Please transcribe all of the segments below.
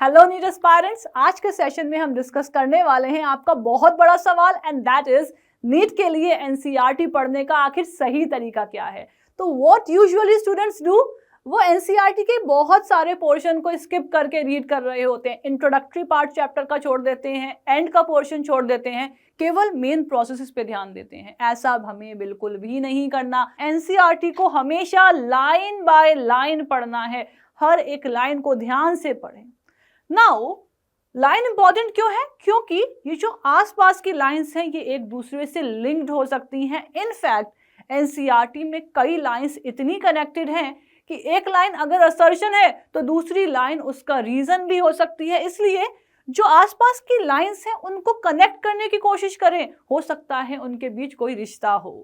Hello NEET aspirants, आज के session में हम डिस्कस करने वाले हैं आपका बहुत बड़ा सवाल एंड दैट इज नीट के लिए एनसीईआरटी पढ़ने का आखिर सही तरीका क्या है। तो व्हाट यूजुअली स्टूडेंट्स डू, वो एनसीईआरटी के बहुत सारे पोर्शन को स्किप करके रीड कर रहे होते हैं, इंट्रोडक्टरी पार्ट चैप्टर का छोड़ देते हैं, एंड का पोर्शन छोड़ देते हैं, केवल मेन प्रोसेसेस पे ध्यान देते हैं। ऐसा हमें बिल्कुल भी नहीं करना। एनसीईआरटी को हमेशा लाइन बाय लाइन पढ़ना है, हर एक लाइन को ध्यान से पढ़ें। नाउ लाइन इंपॉर्टेंट क्यों है? क्योंकि ये जो आसपास की लाइंस हैं ये एक दूसरे से लिंक्ड हो सकती हैं। इनफैक्ट एनसीईआरटी में कई लाइंस इतनी कनेक्टेड हैं कि एक लाइन अगर असर्शन है तो दूसरी लाइन उसका रीजन भी हो सकती है। इसलिए जो आसपास की लाइंस हैं उनको कनेक्ट करने की कोशिश करें, हो सकता है उनके बीच कोई रिश्ता हो।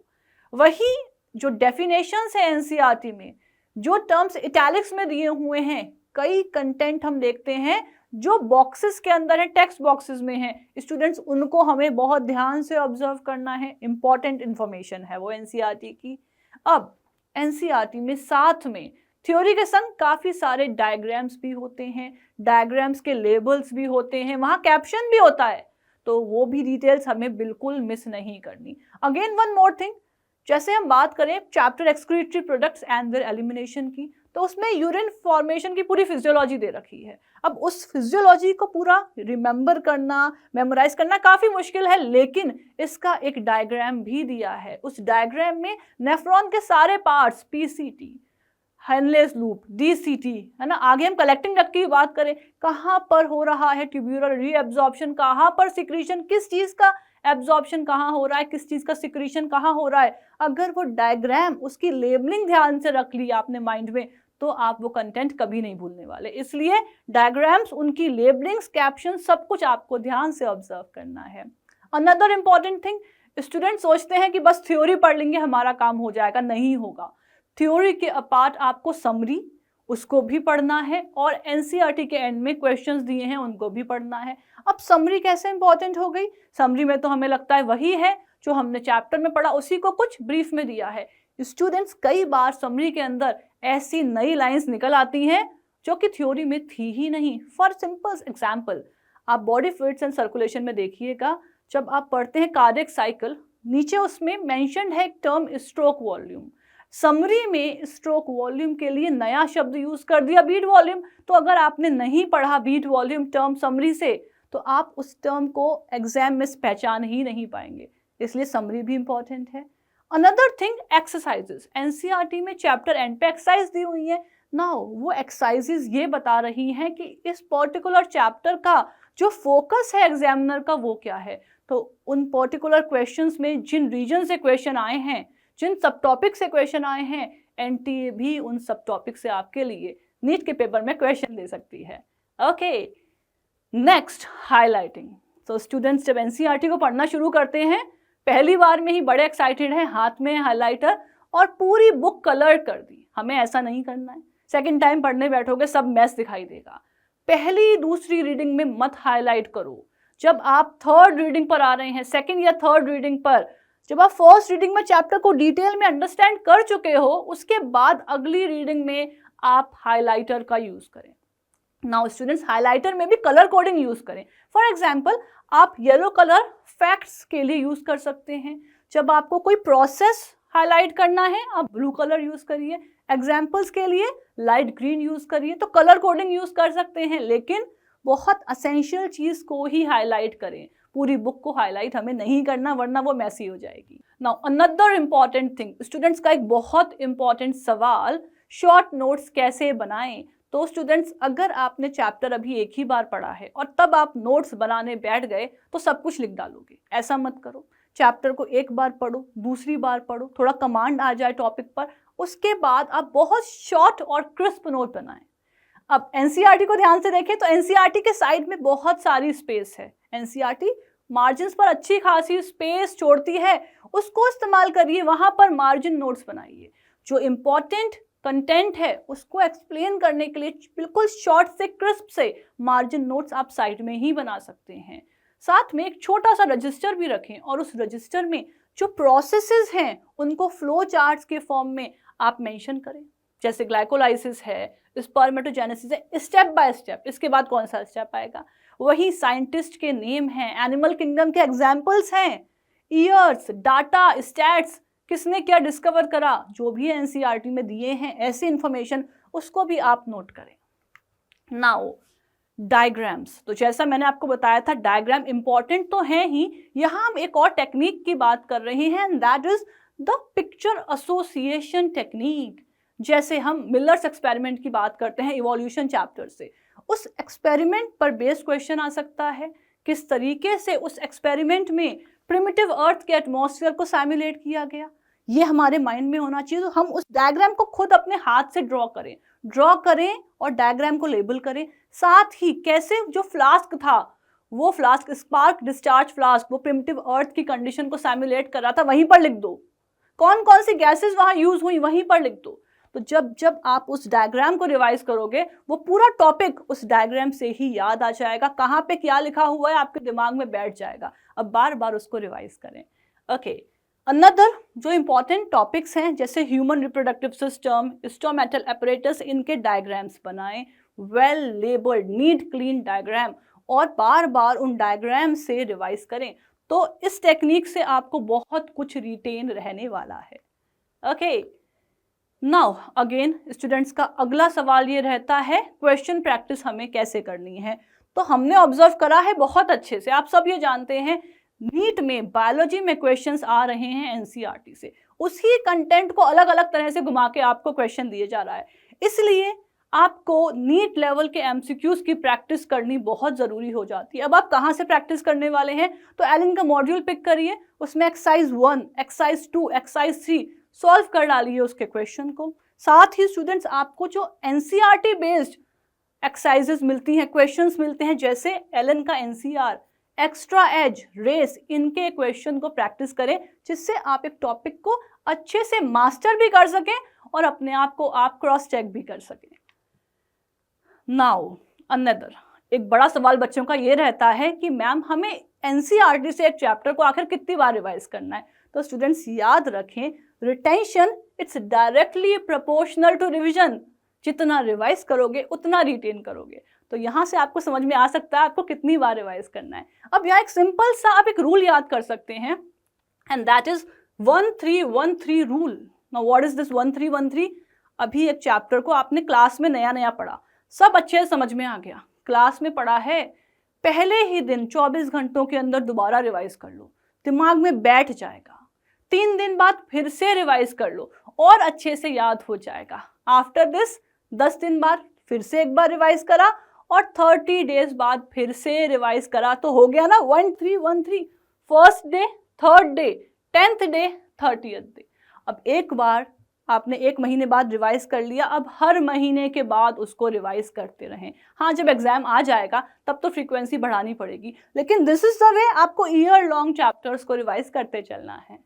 वही जो डेफिनेशंस है एनसीईआरटी में, जो टर्म्स इटैलिक्स में दिए हुए हैं, कई कंटेंट हम देखते हैं जो बॉक्सेस के अंदर है, टेक्स्ट बॉक्सेस में है, स्टूडेंट्स उनको हमें बहुत ध्यान से ऑब्जर्व करना है। इंपॉर्टेंट इंफॉर्मेशन है वो एनसीईआरटी की। अब एनसीईआरटी में साथ में थ्योरी के संग काफी सारे डायग्राम्स भी होते हैं, डायग्राम्स के लेबल्स भी होते हैं, वहां कैप्शन भी होता है, तो वो भी डिटेल्स हमें बिल्कुल मिस नहीं करनी। अगेन वन मोर थिंग, जैसे हम बात करें chapter excretory products and there elimination की, तो उसमें यूरिन फॉर्मेशन की पूरी फिजियोलॉजी दे रखी है। अब उस फिजियोलॉजी को पूरा रिमेंबर करना, मेमोराइज करना काफी मुश्किल है, लेकिन इसका एक डायग्राम भी दिया है। उस डायग्राम में नेफ्रॉन के सारे parts, PCT, Henle's loop, DCT, है ना, आगे हम कलेक्टिंग डक्ट की बात करें, कहाँ पर हो रहा है ट्यूब्यूलर रीएब्जॉर्प्शन, कहाँ पर सिक्रीशन, किस चीज का एब्जॉर्प्शन कहाँ हो रहा है, किस चीज का सिक्रीशन कहाँ हो रहा है, अगर वो डायग्राम, उसकी लेबलिंग ध्यान से रख ली आपने माइंड में, तो आप वो कंटेंट कभी नहीं भूलने वाले। इसलिए डायग्राम्स, उनकी लेबलिंग्स, कैप्शन, सब कुछ आपको ध्यान से ऑब्जर्व करना है। अनदर इंपॉर्टेंट थिंग, स्टूडेंट सोचते हैं कि बस थ्योरी पढ़ लेंगे हमारा काम हो जाएगा, नहीं होगा। थ्योरी के अपार्ट आपको समरी, उसको भी पढ़ना है, और एनसीईआरटी के एंड में क्वेश्चंस दिए हैं उनको भी पढ़ना है। अब समरी कैसे इंपॉर्टेंट हो गई? समरी में तो हमें लगता है वही है जो हमने चैप्टर में पढ़ा, उसी को कुछ ब्रीफ में दिया है। स्टूडेंट्स, कई बार समरी के अंदर ऐसी नई लाइंस निकल आती हैं जो कि थ्योरी में थी ही नहीं। फॉर सिंपल एग्जाम्पल, आप बॉडी फ्लूइड्स एंड सर्कुलेशन में देखिएगा, जब आप पढ़ते हैं कार्डियक साइकिल, नीचे उसमें मेंशन्ड है एक टर्म स्ट्रोक वॉल्यूम। समरी में स्ट्रोक वॉल्यूम के लिए नया शब्द यूज कर दिया, बीट वॉल्यूम। तो अगर आपने नहीं पढ़ा बीट वॉल्यूम टर्म समरी से, तो आप उस टर्म को एग्जाम में पहचान ही नहीं पाएंगे। इसलिए समरी भी इंपॉर्टेंट है। Another thing, exercises. एनसीईआरटी में चैप्टर एंड पे एक्सरसाइज दी हुई है। नाउ वो एक्सरसाइजेस ये बता रही हैं कि इस पर्टिकुलर चैप्टर का जो फोकस है एग्जामिनर का वो क्या है। तो उन पर्टिकुलर क्वेश्चंस में जिन रीजन से क्वेश्चन आए हैं, जिन सब टॉपिक से क्वेश्चन आए हैं, एनटीए भी उन सब टॉपिक से आपके लिए नीट के पेपर में क्वेश्चन दे सकती है। Okay, next, highlighting. तो स्टूडेंट्स जब एनसीईआरटी को पढ़ना शुरू करते हैं, पहली बार में ही बड़े एक्साइटेड हैं, हाथ में हाइलाइटर और पूरी बुक कलर कर दी। हमें ऐसा नहीं करना है। सेकंड टाइम पढ़ने बैठोगे सब मैस दिखाई देगा। पहली दूसरी रीडिंग में मत हाईलाइट करो। जब आप थर्ड रीडिंग पर आ रहे हैं, सेकंड या थर्ड रीडिंग पर, जब आप फर्स्ट रीडिंग में चैप्टर को डिटेल में अंडरस्टैंड कर चुके हो, उसके बाद अगली रीडिंग में आप हाइलाइटर का यूज करें। नाउ स्टूडेंट्स, हाइलाइटर में भी कलर कोडिंग यूज करें। फॉर एग्जाम्पल, आप येलो कलर फैक्ट्स के लिए यूज कर सकते हैं। जब आपको कोई प्रोसेस हाईलाइट करना है, आप ब्लू कलर यूज करिए। एग्जाम्पल्स के लिए लाइट ग्रीन यूज करिए। तो कलर कोडिंग यूज कर सकते हैं, लेकिन बहुत असेंशियल चीज को ही हाईलाइट करें। पूरी बुक को हाईलाइट हमें नहीं करना, वरना वो मैसी हो जाएगी। Now another important thing, students का एक बहुत इंपॉर्टेंट सवाल, शॉर्ट नोट्स कैसे बनाएं। तो स्टूडेंट्स, अगर आपने चैप्टर अभी एक ही बार पढ़ा है और तब आप नोट्स बनाने बैठ गए तो सब कुछ लिख डालोगे। ऐसा मत करो। चैप्टर को एक बार पढ़ो, दूसरी बार पढ़ो, थोड़ा कमांड आ जाए टॉपिक पर, उसके बाद आप बहुत शॉर्ट और क्रिस्प नोट बनाएं। अब एनसीईआरटी को ध्यान से देखें तो एनसीईआरटी के साइड में बहुत सारी स्पेस है। एनसीईआरटी मार्जिन्स पर अच्छी खासी स्पेस छोड़ती है, उसको इस्तेमाल करिए, वहां पर मार्जिन नोट्स बनाइए। जो इंपॉर्टेंट कंटेंट है उसको एक्सप्लेन करने के लिए बिल्कुल शॉर्ट से, क्रिस्प से मार्जिन नोट्स आप साइड में ही बना सकते हैं। साथ में एक छोटा सा रजिस्टर भी रखें, और उस रजिस्टर में जो प्रोसेसेस हैं उनको फ्लो चार्ट्स के फॉर्म में आप मेंशन करें। जैसे ग्लाइकोलाइसिस है, स्पर्मेटोजेनेसिस है, स्टेप बाय स्टेप। इसके बाद कौन सा स्टेप आएगा? वही साइंटिस्ट के नेम हैं, एनिमल किंगडम के एग्जाम्पल्स हैं, ईयर्स, डाटा, स्टैट्स, किसने क्या डिस्कवर करा, जो भी एनसीईआरटी में दिए हैं ऐसे इंफॉर्मेशन, उसको भी आप नोट करें। नाउ डायग्राम्स, तो जैसा मैंने आपको बताया था डायग्राम इंपॉर्टेंट तो है ही, यहाँ हम एक और टेक्निक की बात कर रहे हैं, that is the picture association technique. जैसे हम मिलर्स एक्सपेरिमेंट की बात करते हैं इवोल्यूशन चैप्टर से, उस एक्सपेरिमेंट पर बेस्ड क्वेश्चन आ सकता है, किस तरीके से उस एक्सपेरिमेंट में प्रिमिटिव अर्थ के एटमॉस्फेयर को सिमुलेट किया गया, ये हमारे माइंड में होना चाहिए। तो हम उस डायग्राम को खुद अपने हाथ से ड्रॉ करें और डायग्राम को लेबल करें। साथ ही कैसे जो फ्लास्क था, वो फ्लास्क स्पार्क डिस्चार्ज फ्लास्क, वो प्रिमिटिव अर्थ की कंडीशन को सिमुलेट कर रहा था, वहीं पर लिख दो। कौन कौन सी गैसेस वहां यूज हुई, वहीं पर लिख दो। तो जब आप उस डायग्राम को रिवाइज करोगे, वो पूरा टॉपिक उस डायग्राम से ही याद आ जाएगा, कहाँ पे क्या लिखा हुआ है आपके दिमाग में बैठ जाएगा। अब बार बार उसको रिवाइज करें। ओके, अनदर जो इंपॉर्टेंट टॉपिक्स हैं, जैसे human reproductive system, stomatal apparatus, इनके डायग्राम्स बनाएं, well labelled neat clean diagram, और बार बार उन डायग्राम से रिवाइज करें। तो इस टेक्निक से आपको बहुत कुछ रिटेन रहने वाला है। ओके, नाउ अगेन स्टूडेंट्स का अगला सवाल ये रहता है, क्वेश्चन प्रैक्टिस हमें कैसे करनी है। तो हमने ऑब्जर्व करा है बहुत अच्छे से, आप सब ये जानते हैं नीट में बायोलॉजी में क्वेश्चंस आ रहे हैं एनसीईआरटी से, उसी कंटेंट को अलग अलग तरह से घुमा के आपको क्वेश्चन दिए जा रहा है। इसलिए आपको नीट लेवल के एमसीक्यूज की प्रैक्टिस करनी बहुत जरूरी हो जाती है। अब आप कहाँ से प्रैक्टिस करने वाले हैं? तो एलिन का मॉड्यूल पिक करिए, उसमें एक्सरसाइज 1, एक्सरसाइज 2, एक्सरसाइज 3 सॉल्व कर डालिए उसके क्वेश्चन को। साथ ही स्टूडेंट्स आपको जो एनसीईआरटी बेस्ड एक्सरसाइजेस मिलती हैं, क्वेश्चंस मिलते हैं, जैसे एलन का एनसीआर, एक्स्ट्रा एज, रेस, इनके क्वेश्चन को प्रैक्टिस करें, जिससे आप एक टॉपिक को अच्छे से मास्टर भी कर सकें और अपने आप को आप क्रॉस चेक भी कर सकें। नाउ अनदर एक बड़ा सवाल बच्चों का ये रहता है कि मैम हमें एनसीईआरटी से एक चैप्टर को आखिर कितनी बार रिवाइज करना है? तो स्टूडेंट्स याद रखें, retention it's directly proportional to revision. जितना रिवाइज करोगे उतना रिटेन करोगे। तो यहाँ से आपको समझ में आ सकता है आपको कितनी बार रिवाइज करना है। अब यहाँ एक सिंपल सा आप एक रूल याद कर सकते हैं, and that is 1313 rule. Now what is this 1313? अभी एक चैप्टर को आपने क्लास में नया नया पढ़ा, सब अच्छे से समझ में आ गया, क्लास में पढ़ा है, पहले ही दिन 24 घंटों के अंदर दोबारा रिवाइज कर लो, दिमाग में बैठ जाएगा। 3 दिन बाद फिर से रिवाइज कर लो और अच्छे से याद हो जाएगा। आफ्टर दिस 10 दिन बाद फिर से एक बार रिवाइज करा और 30 डेज बाद फिर से रिवाइज करा, तो हो गया ना 1313। First day, third day, 10th day, 30th day. अब एक बार आपने 1 महीने बाद रिवाइज कर लिया, अब हर महीने के बाद उसको रिवाइज करते रहें। हाँ, जब एग्जाम आ जाएगा तब तो फ्रीक्वेंसी बढ़ानी पड़ेगी, लेकिन दिस इज द वे आपको ईयर लॉन्ग चैप्टर्स को रिवाइज करते चलना है।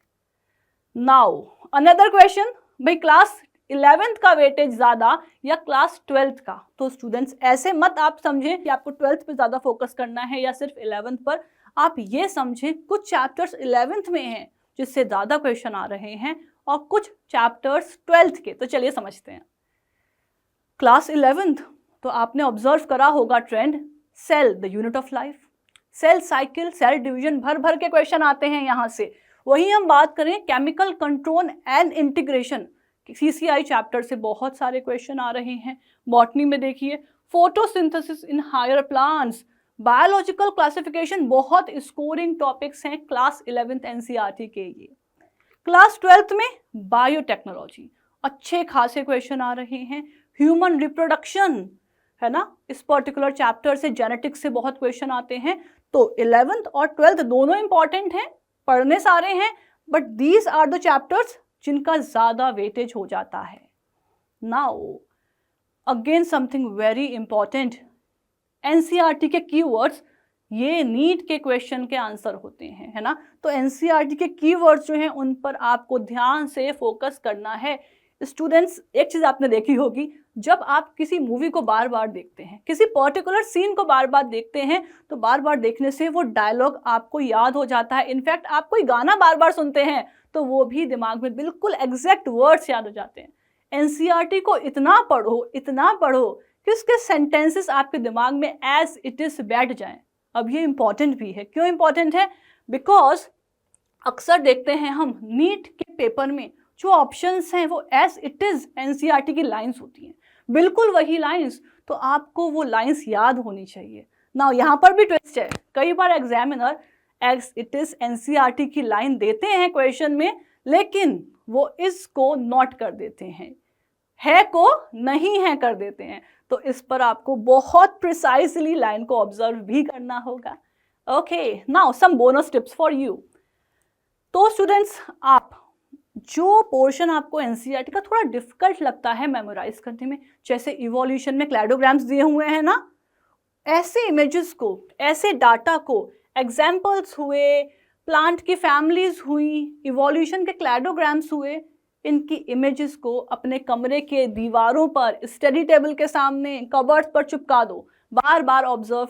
नाउ अनदर क्वेश्चन, भाई क्लास 11th का वेटेज ज्यादा या क्लास 12th का? तो स्टूडेंट्स ऐसे मत आप समझें कि आपको 12th पे ज्यादा फोकस करना है या सिर्फ 11th पर। आप ये समझें कुछ चैप्टर्स 11th में हैं जिससे ज्यादा क्वेश्चन आ रहे हैं और कुछ चैप्टर्स 12th के। तो चलिए समझते हैं। क्लास 11th तो आपने ऑब्जर्व करा होगा trend, cell the unit of life, cell cycle, cell division, भर भर के क्वेश्चन आते हैं यहाँ से। वही हम बात करें chemical control and integration, CCI chapter से बहुत सारे क्वेश्चन आ रहे हैं। बॉटनी में देखिए photosynthesis in higher plants, biological classification, बहुत स्कोरिंग टॉपिक्स हैं क्लास 11th एनसीईआरटी के। ये क्लास 12th में बायोटेक्नोलॉजी, अच्छे खासे क्वेश्चन आ रहे हैं। ह्यूमन रिप्रोडक्शन है ना, इस पर्टिकुलर चैप्टर से जेनेटिक्स से बहुत क्वेश्चन आते हैं। तो 11th और 12th दोनों इंपॉर्टेंट हैं, पढ़ने सारे हैं, but these are the chapters जिनका ज्यादा वेटेज हो जाता है। Now again something very important, NCERT के कीवर्ड्स ये नीट के क्वेश्चन के आंसर होते हैं, है ना। तो एनसीईआरटी के कीवर्ड्स जो हैं उन पर आपको ध्यान से फोकस करना है। स्टूडेंट्स एक चीज आपने देखी होगी, जब आप किसी मूवी को बार बार देखते हैं, किसी पर्टिकुलर सीन को बार बार देखते हैं, तो बार बार देखने से वो डायलॉग आपको याद हो जाता है। इनफैक्ट आप कोई गाना बार बार सुनते हैं तो वो भी दिमाग में बिल्कुल एग्जैक्ट वर्ड्स याद हो जाते हैं। एनसीईआरटी को इतना पढ़ो कि उसके सेंटेंसेस आपके दिमाग में एज इट इज बैठ जाएं। अब ये इंपॉर्टेंट भी है। क्यों इंपॉर्टेंट है? बिकॉज अक्सर देखते हैं हम नीट के पेपर में जो ऑप्शंस हैं वो एज इट इज एनसीईआरटी की लाइंस होती हैं, बिल्कुल वही लाइंस। तो आपको वो लाइंस याद होनी चाहिए ना। यहाँ पर भी ट्विस्ट है, कई बार examiner as it is NCERT की लाइन देते हैं क्वेश्चन में, लेकिन वो इसको नोट कर देते हैं, है को नहीं है कर देते हैं। तो इस पर आपको बहुत प्रिसाइसली लाइन को ऑब्जर्व भी करना होगा। Okay, now some bonus tips for you. तो स्टूडेंट्स, आप जो पोर्शन आपको एनसीईआरटी का थोड़ा डिफिकल्ट लगता है मेमोराइज करने में, जैसे इवोल्यूशन में क्लैडोग्राम्स दिए हुए हैं ना, ऐसे इमेजेस को, ऐसे डाटा को, एग्जाम्पल्स हुए, प्लांट की फैमिलीज हुई, इवोल्यूशन के क्लैडोग्राम्स हुए, इनकी इमेजेस को अपने कमरे के दीवारों पर, स्टडी टेबल के सामने, कबर्ड पर चिपका दो। बार बार ऑब्जर्व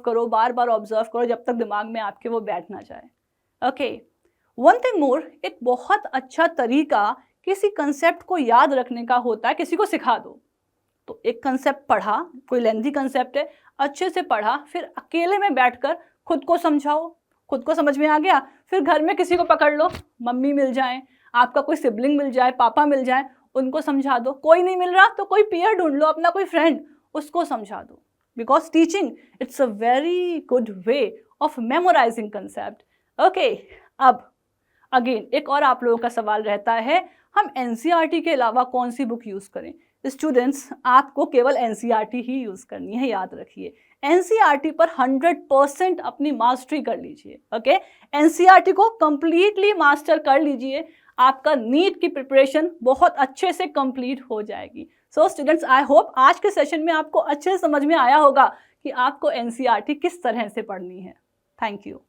करो जब तक दिमाग में आपके वो बैठ ना जाए। ओके, वन थिंग मोर, एक बहुत अच्छा तरीका किसी कंसेप्ट को याद रखने का होता है, किसी को सिखा दो। तो एक कंसेप्ट पढ़ा, कोई लेंथी कंसेप्ट है, अच्छे से पढ़ा, फिर अकेले में बैठकर खुद को समझाओ। खुद को समझ में आ गया, फिर घर में किसी को पकड़ लो, मम्मी मिल जाए, आपका कोई सिबलिंग मिल जाए, पापा मिल जाए, उनको समझा दो। कोई नहीं मिल रहा तो कोई पीयर ढूंढ लो, अपना कोई फ्रेंड, उसको समझा दो। Because teaching it's a very good way of memorising concept. Okay, अब अगेन एक और आप लोगों का सवाल रहता है, हम एनसीईआरटी के अलावा कौन सी बुक यूज़ करें? स्टूडेंट्स, आपको केवल एनसीईआरटी ही यूज़ करनी है, याद रखिए। एनसीईआरटी पर 100% अपनी मास्टरी कर लीजिए। ओके, एनसीईआरटी को कंप्लीटली मास्टर कर लीजिए, आपका नीट की प्रिपरेशन बहुत अच्छे से कंप्लीट हो जाएगी। सो स्टूडेंट्स, आई होप आज के सेशन में आपको अच्छे से समझ में आया होगा कि आपको एनसीईआरटी किस तरह से पढ़नी है। Thank you.